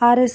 RS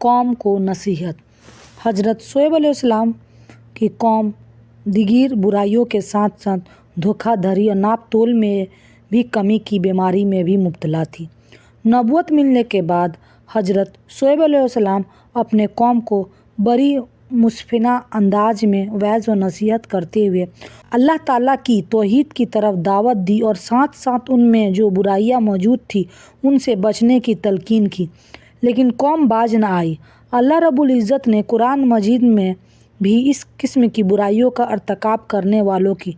قوم کو نصیحت۔ حضرت شعیب علیہ السلام کی قوم دیگر برائیوں کے ساتھ ساتھ دھوکہ دھڑی اور ناپ تول میں بھی کمی کی بیماری میں بھی مبتلا تھی۔ نبوت ملنے کے بعد حضرت شعیب علیہ السلام اپنے قوم کو بڑی مصفانہ انداز میں وعظ و نصیحت کرتے ہوئے اللہ تعالیٰ کی توحید کی طرف دعوت دی اور ساتھ ساتھ ان میں جو برائیاں موجود تھیں ان سے بچنے کی تلقین کی، لیکن قوم باز نہ آئی۔ اللہ رب العزت نے قرآن مجید میں بھی اس قسم کی برائیوں کا ارتکاب کرنے والوں کی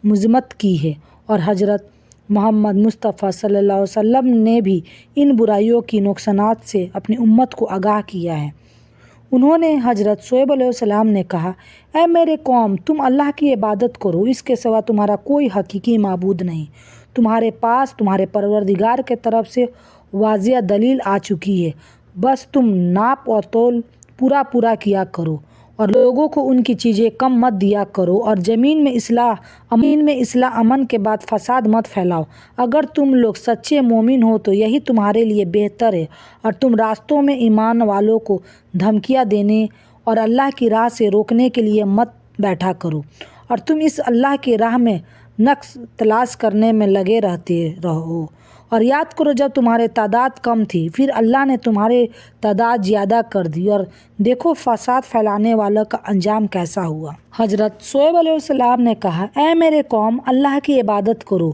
مذمت کی ہے، اور حضرت محمد مصطفیٰ صلی اللہ علیہ وسلم نے بھی ان برائیوں کی نقصانات سے اپنی امت کو آگاہ کیا ہے۔ انہوں نے حضرت شعیب علیہ السلام نے کہا، اے میرے قوم، تم اللہ کی عبادت کرو، اس کے سوا تمہارا کوئی حقیقی معبود نہیں۔ تمہارے پاس تمہارے پروردگار کے طرف سے واضح دلیل آ چکی ہے، بس تم ناپ اور تول پورا کیا کرو اور لوگوں کو ان کی چیزیں کم مت دیا کرو، اور زمین میں اصلاح امن کے بعد فساد مت پھیلاؤ۔ اگر تم لوگ سچے مومن ہو تو یہی تمہارے لیے بہتر ہے، اور تم راستوں میں ایمان والوں کو دھمکیاں دینے اور اللہ کی راہ سے روکنے کے لیے مت بیٹھا کرو، اور تم اس اللہ کی راہ میں نقص تلاش کرنے میں لگے رہتے رہو، اور یاد کرو جب تمہاری تعداد کم تھی، پھر اللہ نے تمہاری تعداد زیادہ کر دی، اور دیکھو فساد پھیلانے والوں کا انجام کیسا ہوا۔ حضرت شعیب علیہ السلام نے کہا، اے میرے قوم، اللہ کی عبادت کرو،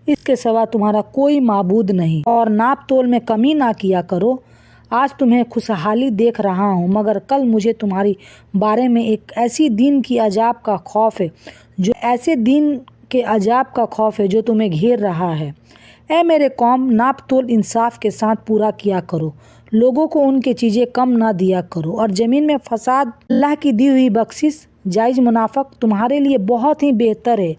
اس کے سوا تمہارا کوئی معبود نہیں، اور ناپ تول میں کمی نہ کیا کرو۔ آج تمہیں خوشحالی دیکھ رہا ہوں، مگر کل مجھے تمہاری بارے میں ایک ایسی دن کے عذاب کا خوف ہے جو تمہیں گھیر رہا ہے۔ اے میرے قوم، ناپ تول انصاف کے ساتھ پورا کیا کرو، لوگوں کو ان کی چیزیں کم نہ دیا کرو، اور زمین میں فساد اللہ کی دی ہوئی بخشش جائز منافق تمہارے لیے بہت ہی بہتر ہے،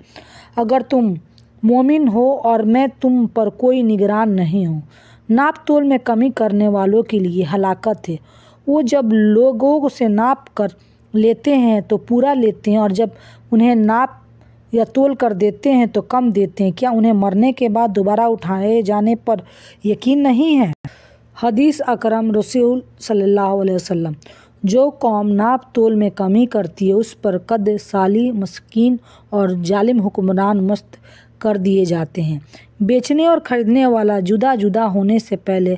اگر تم مومن ہو اور میں تم پر کوئی نگران نہیں ہوں۔ ناپ تول میں کمی کرنے والوں کے لیے ہلاکت ہے، وہ جب لوگوں سے ناپ کر لیتے ہیں تو پورا لیتے ہیں، اور جب انہیں ناپ یا تول کر دیتے ہیں تو کم دیتے ہیں، کیا انہیں مرنے کے بعد دوبارہ اٹھائے جانے پر یقین نہیں ہے؟ حدیث اکرم رسول صلی اللہ علیہ وسلم۔ جو قوم ناپ تول میں کمی کرتی ہے اس پر قد سالی مسکین اور ظالم حکمران مست کر دیے جاتے ہیں۔ بیچنے اور خریدنے والا جدا ہونے سے پہلے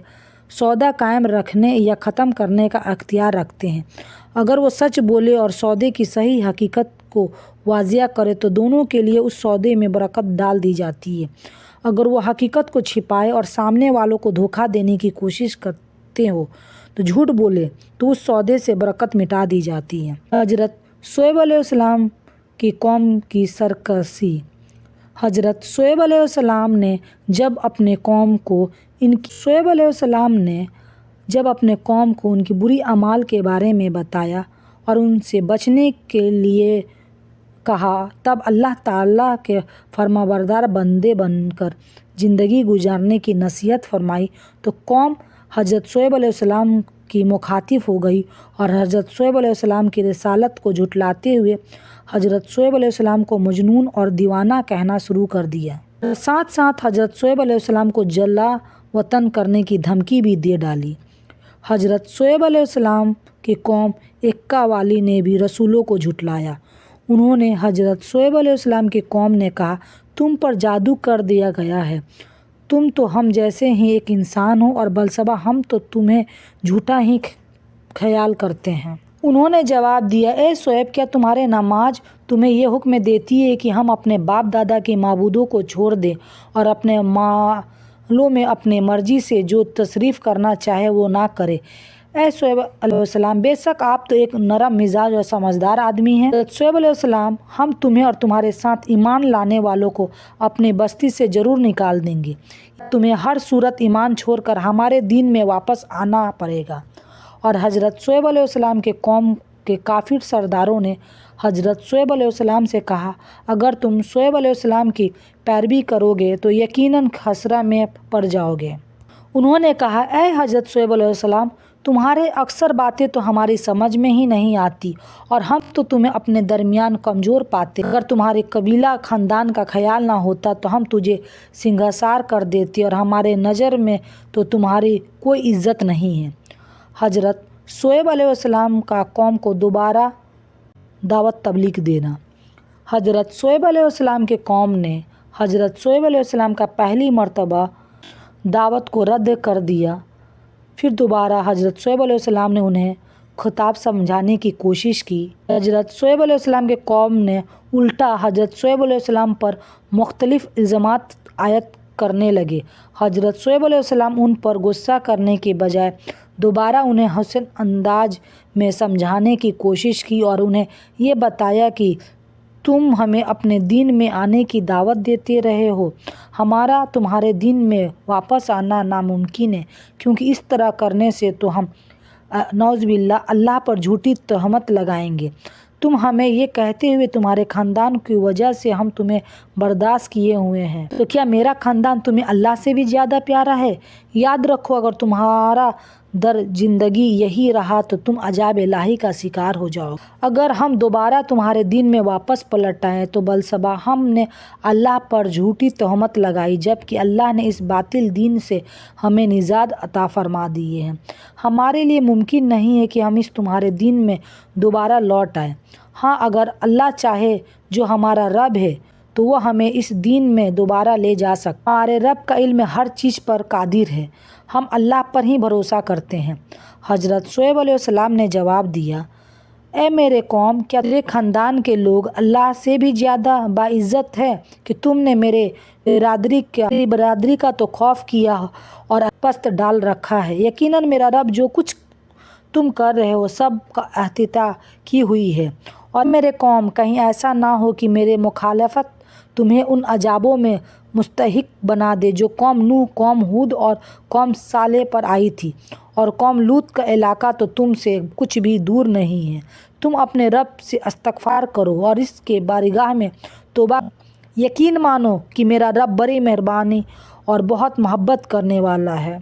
سودا قائم رکھنے یا ختم کرنے کا اختیار رکھتے ہیں۔ اگر وہ سچ بولے اور سودے کی صحیح حقیقت کو واضح کرے تو دونوں کے لیے اس سودے میں برکت ڈال دی جاتی ہے۔ اگر وہ حقیقت کو چھپائے اور سامنے والوں کو دھوکہ دینے کی کوشش کرتے ہو تو جھوٹ بولے تو اس سودے سے برکت مٹا دی جاتی ہے۔ حضرت شعیب علیہ السلام کی قوم کی سرکشی۔ حضرت شعیب علیہ السلام نے جب اپنے قوم کو ان کی بری اعمال کے بارے میں بتایا اور ان سے بچنے کے لیے کہا، تب اللہ تعالیٰ کے فرمانبردار بندے بن کر زندگی گزارنے کی نصیحت فرمائی تو قوم حضرت شعیب علیہ السلام کی مخاطب ہو گئی، اور حضرت شعیب علیہ السلام کی رسالت کو جھٹلاتے ہوئے حضرت شعیب علیہ السلام کو مجنون اور دیوانہ کہنا شروع کر دیا۔ ساتھ ساتھ حضرت شعیب علیہ السلام کو جلا وطن کرنے کی دھمکی بھی دے ڈالی۔ حضرت شعیب علیہ السلام کی قوم ایکا والی نے بھی رسولوں کو جھٹلایا۔ انہوں نے حضرت شعیب علیہ السلام کی قوم نے کہا، تم پر جادو کر دیا گیا ہے، تم تو ہم جیسے ہی ایک انسان ہو، اور بلصبا ہم تو تمہیں جھوٹا ہی خیال کرتے ہیں۔ انہوں نے جواب دیا، اے شعیب، کیا تمہاری نماز تمہیں یہ حکم دیتی ہے کہ ہم اپنے باپ دادا کے معبودوں کو چھوڑ دیں اور اپنے مالوں میں اپنے مرضی سے جو تصرف کرنا چاہے وہ نہ کریں؟ اے شعیب علیہ السلام، بے شک آپ تو ایک نرم مزاج اور سمجھدار آدمی ہیں۔ شعیب علیہ السلام، ہم تمہیں اور تمہارے ساتھ ایمان لانے والوں کو اپنی بستی سے ضرور نکال دیں گے، تمہیں ہر صورت ایمان چھوڑ کر ہمارے دین میں واپس آنا پڑے گا۔ اور حضرت شعیب علیہ السلام کے قوم کے کافر سرداروں نے حضرت شعیب علیہ السلام سے کہا، اگر تم شعیب علیہ السلام کی پیروی کرو گے تو یقیناً خسارہ میں پڑ جاؤ گے۔ انہوں نے کہا، اے حضرت شعیب علیہ السلام، تمہارے اکثر باتیں تو ہماری سمجھ میں ہی نہیں آتی، اور ہم تو تمہیں اپنے درمیان کمزور پاتے۔ اگر تمہارے قبیلہ خاندان کا خیال نہ ہوتا تو ہم تجھے سنگسار کر دیتے، اور ہمارے نظر میں تو تمہاری کوئی عزت نہیں ہے۔ حضرت شعیب علیہ السلام کا قوم کو دوبارہ دعوت تبلیغ دینا۔ حضرت شعیب علیہ السلام کے قوم نے حضرت شعیب علیہ السلام کا پہلی مرتبہ دعوت کو رد کر دیا۔ پھر دوبارہ حضرت شعیب علیہ السلام نے انہیں خطاب سمجھانے کی کوشش کی۔ حضرت شعیب علیہ السلام کے قوم نے الٹا حضرت شعیب علیہ السلام پر مختلف الزامات عائد کرنے لگے۔ حضرت شعیب علیہ السلام ان پر غصہ کرنے کے بجائے دوبارہ انہیں حسن انداز میں سمجھانے کی کوشش کی اور انہیں یہ بتایا کہ تم ہمیں اپنے دین میں آنے کی دعوت دیتے رہے ہو، ہمارا تمہارے دین میں واپس آنا ناممکن ہے، کیونکہ اس طرح کرنے سے تو ہم نعوذ باللہ اللہ پر جھوٹی تہمت لگائیں گے۔ تم ہمیں یہ کہتے ہوئے تمہارے خاندان کی وجہ سے ہم تمہیں برداشت کیے ہوئے ہیں، تو کیا میرا خاندان تمہیں اللہ سے بھی زیادہ پیارا ہے؟ یاد رکھو، اگر تمہارا در زندگی یہی رہا تو تم عذاب الہی کا شکار ہو جاؤ۔ اگر ہم دوبارہ تمہارے دین میں واپس پلٹ آئیں تو بالصبح ہم نے اللہ پر جھوٹی تہمت لگائی، جبکہ اللہ نے اس باطل دین سے ہمیں نجات عطا فرما دیے ہیں۔ ہمارے لیے ممکن نہیں ہے کہ ہم اس تمہارے دین میں دوبارہ لوٹ آئیں۔ ہاں، اگر اللہ چاہے جو ہمارا رب ہے تو وہ ہمیں اس دین میں دوبارہ لے جا سکتا۔ ہمارے رب کا علم ہر چیز پر قادر ہے، ہم اللہ پر ہی بھروسہ کرتے ہیں۔ حضرت شعیب علیہ السلام نے جواب دیا، اے میرے قوم، کیا تیرے خاندان کے لوگ اللہ سے بھی زیادہ باعزت ہے کہ تم نے میری برادری کا تو خوف کیا اور پست ڈال رکھا ہے؟ یقیناً میرا رب جو کچھ تم کر رہے ہو سب کا احاطہ کی ہوئی ہے۔ اور میرے قوم، کہیں ایسا نہ ہو کہ میرے مخالفت تمہیں ان عذابوں میں مستحق بنا دے جو قوم نوح، قوم ہود اور قوم صالح پر آئی تھی، اور قوم لوط کا علاقہ تو تم سے کچھ بھی دور نہیں ہے۔ تم اپنے رب سے استغفار کرو اور اس کے بارگاہ میں توبہ، یقین مانو کہ میرا رب بڑی مہربانی اور بہت محبت کرنے والا ہے۔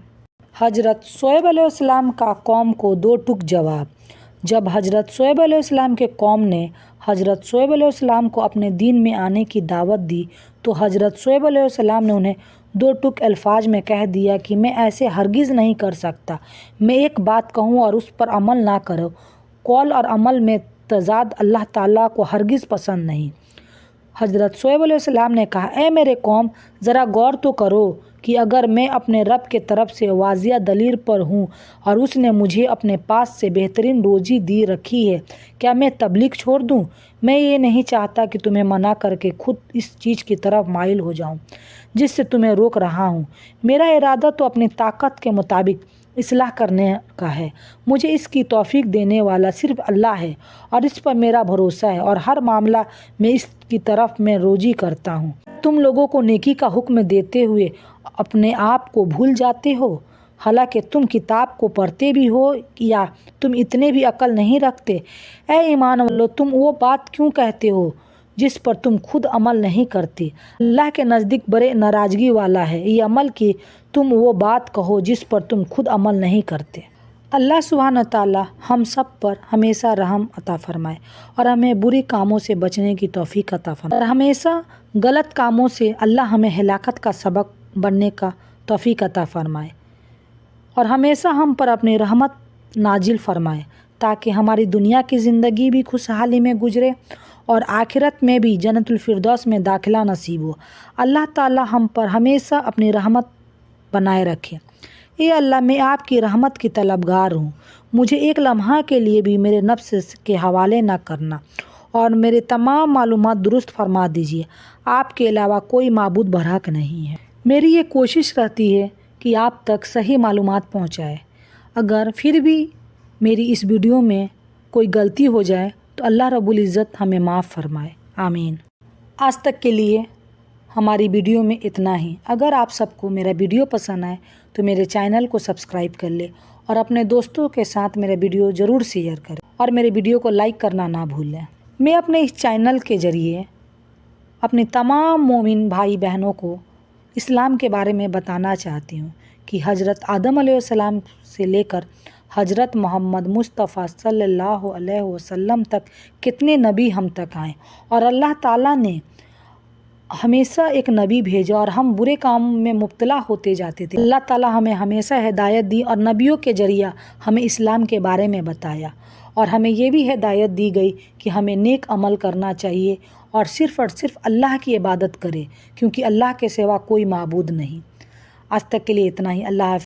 حضرت شعیب علیہ السلام کا قوم کو دو ٹوک جواب۔ جب حضرت شعیب علیہ السلام کے قوم نے حضرت شعیب علیہ السلام کو اپنے دین میں آنے کی دعوت دی تو حضرت شعیب علیہ السلام نے انہیں دو ٹوک الفاظ میں کہہ دیا کہ میں ایسے ہرگز نہیں کر سکتا۔ میں ایک بات کہوں اور اس پر عمل نہ کروں، قول اور عمل میں تضاد اللہ تعالیٰ کو ہرگز پسند نہیں۔ حضرت شعیب علیہ السلام نے کہا، اے میرے قوم، ذرا غور تو کرو کہ اگر میں اپنے رب کے طرف سے واضح دلیل پر ہوں اور اس نے مجھے اپنے پاس سے بہترین روزی دی رکھی ہے، کیا میں تبلیغ چھوڑ دوں؟ میں یہ نہیں چاہتا کہ تمہیں منع کر کے خود اس چیز کی طرف مائل ہو جاؤں جس سے تمہیں روک رہا ہوں۔ میرا ارادہ تو اپنی طاقت کے مطابق اصلاح کرنے کا ہے۔ مجھے اس کی توفیق دینے والا صرف اللہ ہے اور اس پر میرا بھروسہ ہے، اور ہر معاملہ میں اس کی طرف میں رجوع کرتا ہوں۔ تم لوگوں کو نیکی کا حکم دیتے ہوئے اپنے آپ کو بھول جاتے ہو، حالانکہ تم کتاب کو پڑھتے بھی ہو، یا تم اتنے بھی عقل نہیں رکھتے؟ اے ایمان والو، تم وہ بات کیوں کہتے ہو جس پر تم خود عمل نہیں کرتے؟ اللہ کے نزدیک بڑے ناراضگی والا ہے یہ عمل کہ تم وہ بات کہو جس پر تم خود عمل نہیں کرتے۔ اللہ سبحانہ تعالیٰ ہم سب پر ہمیشہ رحم عطا فرمائے اور ہمیں بری کاموں سے بچنے کی توفیق عطا فرمائے، اور ہمیشہ غلط کاموں سے اللہ ہمیں ہلاکت کا سبب بننے کا توفیق عطا فرمائے، اور ہمیشہ ہم پر اپنی رحمت نازل فرمائے تاکہ ہماری دنیا کی زندگی بھی خوشحالی میں گزرے اور آخرت میں بھی جنت الفردوس میں داخلہ نصیب ہو۔ اللہ تعالیٰ ہم پر ہمیشہ اپنی رحمت بنائے رکھے۔ اے اللہ، میں آپ کی رحمت کی طلبگار ہوں، مجھے ایک لمحہ کے لیے بھی میرے نفس کے حوالے نہ کرنا اور میرے تمام معلومات درست فرما دیجیے۔ آپ کے علاوہ کوئی معبود برحق نہیں ہے۔ میری یہ کوشش رہتی ہے کہ آپ تک صحیح معلومات پہنچائے۔ اگر پھر بھی میری اس ویڈیو میں کوئی غلطی ہو جائے تو اللہ رب العزت ہمیں معاف فرمائے، آمین۔ آج تک کے لیے ہماری ویڈیو میں اتنا ہی۔ اگر آپ سب کو میرا ویڈیو پسند آئے تو میرے چینل کو سبسکرائب کر لیں اور اپنے دوستوں کے ساتھ میرا ویڈیو ضرور شیئر کریں اور میرے ویڈیو کو لائک کرنا نہ بھولیں۔ میں اپنے اس چینل کے ذریعے اپنے تمام مومن بھائی بہنوں کو اسلام کے بارے میں بتانا چاہتی ہوں کہ حضرت آدم علیہ السلام سے لے کر حضرت محمد مصطفیٰ صلی اللہ علیہ وسلم تک کتنے نبی ہم تک آئے، اور اللہ تعالیٰ نے ہمیشہ ایک نبی بھیجا اور ہم برے کام میں مبتلا ہوتے جاتے تھے۔ اللہ تعالیٰ ہمیں ہمیشہ ہدایت دی اور نبیوں کے ذریعہ ہمیں اسلام کے بارے میں بتایا، اور ہمیں یہ بھی ہدایت دی گئی کہ ہمیں نیک عمل کرنا چاہیے اور صرف اللہ کی عبادت کرے، کیونکہ اللہ کے سوا کوئی معبود نہیں۔ آج تک کے لیے اتنا ہی۔ اللہ حافظ۔